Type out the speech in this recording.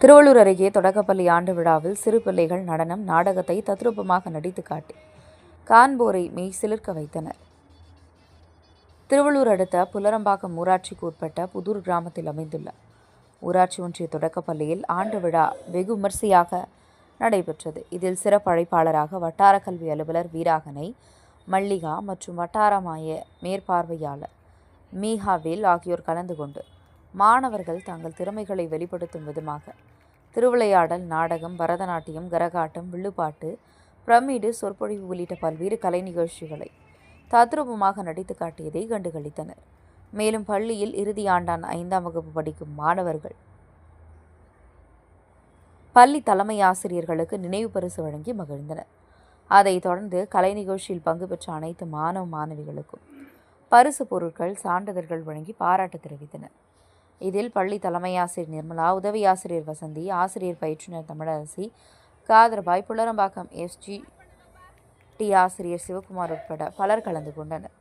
திருவள்ளூர் அருகே தொடக்கப்பள்ளி ஆண்டு விழாவில் சிறு பிள்ளைகள் நடனம் நாடகத்தை தத்ரூபமாக நடித்து காட்டி காண்போரை மெய் சிலிர்க்க வைத்தனர். திருவள்ளூர் அடுத்த புல்லரம்பாக்கம் ஊராட்சிக்கு உட்பட்ட புதூர் கிராமத்தில் அமைந்துள்ள ஊராட்சி ஒன்றிய தொடக்கப்பள்ளியில் ஆண்டு விழா வெகு விமர்சையாக நடைபெற்றது. இதில் சிறப்பு அழைப்பாளராக வட்டார கல்வி அலுவலர் வீராகனை, மல்லிகா மற்றும் வட்டாரமாய மேற்பார்வையாளர் மீகாவேல் ஆகியோர் கலந்து கொண்டு மாணவர்கள் தங்கள் திறமைகளை வெளிப்படுத்தும் விதமாக திருவிளையாடல், நாடகம், பரதநாட்டியம், கரகாட்டம், வில்லுப்பாட்டு, பிரமிடு, சொற்பொழிவு உள்ளிட்ட பல்வேறு கலை நிகழ்ச்சிகளை தத்ரூபமாக நடித்து காட்டியதை கண்டுகளித்தனர். மேலும் பள்ளியில் இறுதி ஆண்டான் 5ஆம் வகுப்பு படிக்கும் மாணவர்கள் பள்ளி தலைமை ஆசிரியர்களுக்கு நினைவு பரிசு வழங்கி மகிழ்ந்தனர். அதைத் தொடர்ந்து கலை நிகழ்ச்சியில் பங்கு பெற்ற அனைத்து மாணவ மாணவிகளுக்கும் பரிசு பொருட்கள், சான்றிதழ்கள் வழங்கி பாராட்டு தெரிவித்தனர். இதில் பள்ளி தலைமை ஆசிரியர் நிர்மலா, உதவி ஆசிரியர் வசந்தி, ஆசிரியர் பயிற்றுனர் தமிழரசி, காதர்பாய், புல்லரம்பாக்கம் SGT ஆசிரியர் சிவகுமார் உட்பட பலர் கலந்து கொண்டனர்.